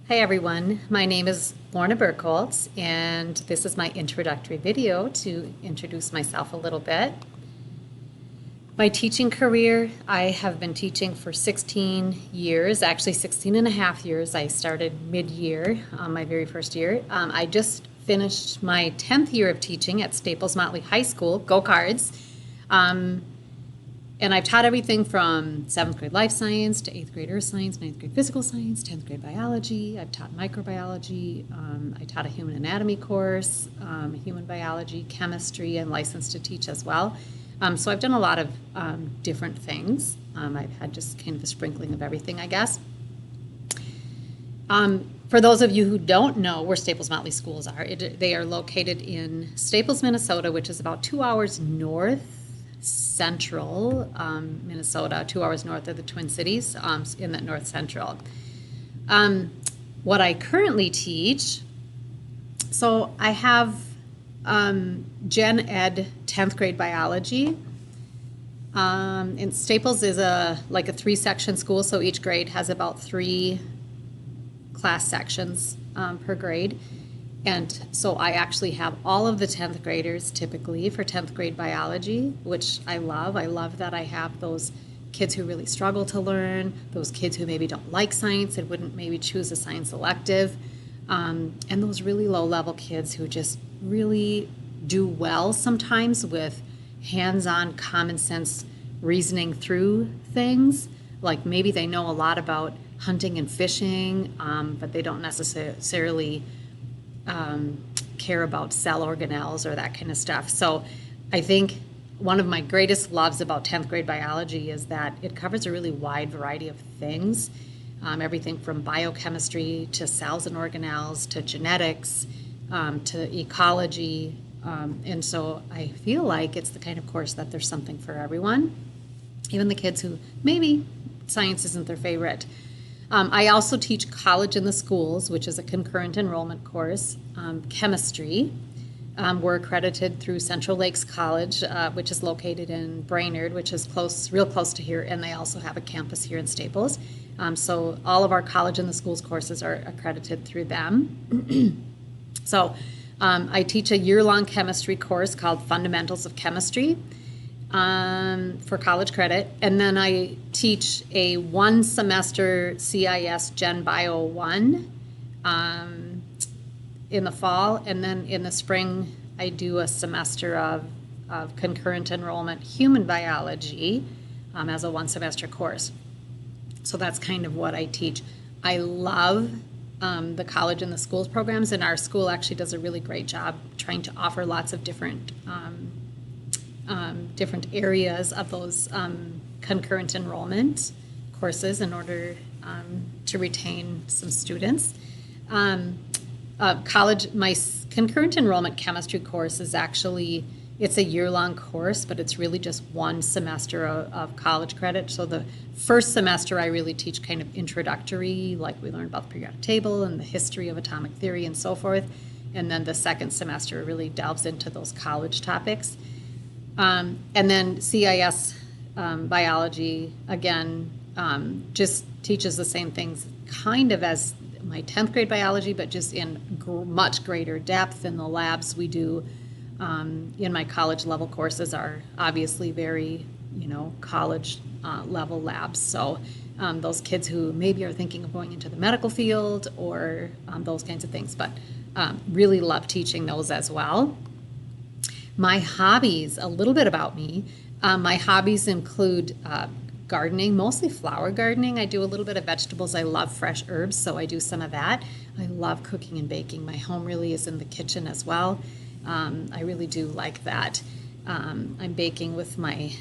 Hi everyone, my name is Lorna Burkholtz and this is my introductory video to introduce myself a little bit. My teaching career, I have been teaching for 16 years, actually 16 and a half years. I started mid-year, my very first year. I just finished my 10th year of teaching at Staples Motley High School, Go Cards. And I've taught everything from 7th grade life science to 8th grade earth science, 9th grade physical science, 10th grade biology. I've taught microbiology. I taught a human anatomy course, human biology, chemistry, and licensed to teach as well. So I've done a lot of different things. I've had just kind of a sprinkling of everything, I guess. For those of you who don't know where Staples Motley schools are, they are located in Staples, Minnesota, which is about 2 hours north central Minnesota, 2 hours north of the Twin Cities, in that north central. What I currently teach, so I have Gen Ed 10th grade biology. And Staples is like a 3-section school, so each grade has about 3 class sections per grade. And so I actually have all of the 10th graders typically for 10th grade biology, which I love. I love that I have those kids who really struggle to learn, those kids who maybe don't like science and wouldn't maybe choose a science elective, and those really low-level kids who just really do well sometimes with hands-on common sense reasoning through things. Like maybe they know a lot about hunting and fishing, but they don't necessarily care about cell organelles or that kind of stuff. So I think one of my greatest loves about 10th grade biology is that it covers a really wide variety of things, everything from biochemistry to cells and organelles to genetics to ecology. And so I feel like it's the kind of course that there's something for everyone, even the kids who maybe science isn't their favorite. I also teach college in the schools, which is a concurrent enrollment course, chemistry. We're accredited through Central Lakes College, which is located in Brainerd, which is real close to here, and they also have a campus here in Staples. So all of our college in the schools courses are accredited through them. So I teach a year-long chemistry course called Fundamentals of Chemistry. For college credit, and then I teach a 1-semester CIS Gen Bio 1 in the fall, and then in the spring I do a semester of concurrent enrollment human biology as a 1-semester course. So that's kind of what I teach. I love the college and the schools programs, and our school actually does a really great job trying to offer lots of different areas of those concurrent enrollment courses in order to retain some students. College, my concurrent enrollment chemistry course is actually, it's a year-long course, but it's really just 1 semester of college credit. So the first semester I really teach kind of introductory, like we learn about the periodic table and the history of atomic theory and so forth. And then the second semester really delves into those college topics. And then CIS biology, again, just teaches the same things kind of as my 10th grade biology, but just in much greater depth. And the labs we do in my college level courses are obviously very, college level labs. So those kids who maybe are thinking of going into the medical field or those kinds of things, but really love teaching those as well. My hobbies, a little bit about me. My hobbies include gardening, mostly flower gardening. I do a little bit of vegetables. I love fresh herbs, so I do some of that. I love cooking and baking. My home really is in the kitchen as well. I really do like that. I'm baking with my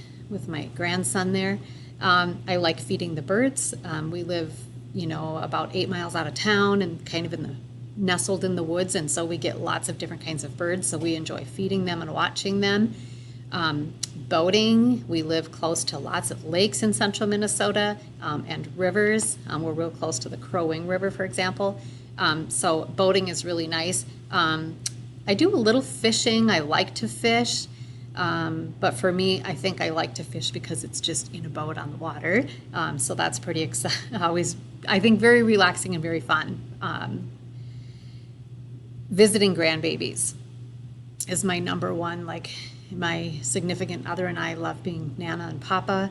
grandson there. I like feeding the birds. We live, about 8 miles out of town and kind of nestled in the woods, and so we get lots of different kinds of birds, so we enjoy feeding them and watching them. Boating, we live close to lots of lakes in central Minnesota and rivers. We're real close to the Crow Wing River, for example. So boating is really nice. I do a little fishing. I like to fish. But for me, I think I like to fish because it's just in a boat on the water. So that's pretty always, I think, very relaxing and very fun. visiting grandbabies is my number one. Like, my significant other and I love being Nana and Papa,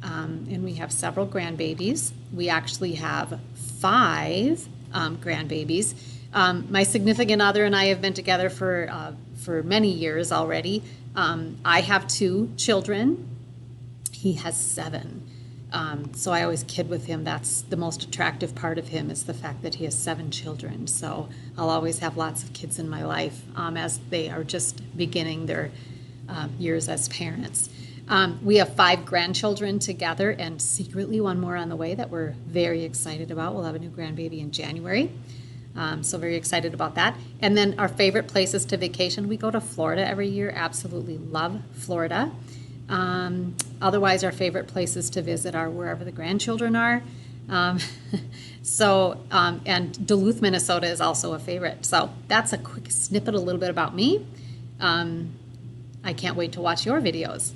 and we have several grandbabies. We actually have 5 grandbabies. My significant other and I have been together for many years already. I have 2 children. He has 7. So I always kid with him, that's the most attractive part of him, is the fact that he has 7 children. So I'll always have lots of kids in my life as they are just beginning their years as parents. We have 5 grandchildren together, and secretly 1 more on the way that we're very excited about. We'll have a new grandbaby in January. So very excited about that. And then our favorite places to vacation, we go to Florida every year. Absolutely love Florida. Otherwise, our favorite places to visit are wherever the grandchildren are. And Duluth, Minnesota is also a favorite. So that's a quick snippet, a little bit about me. I can't wait to watch your videos.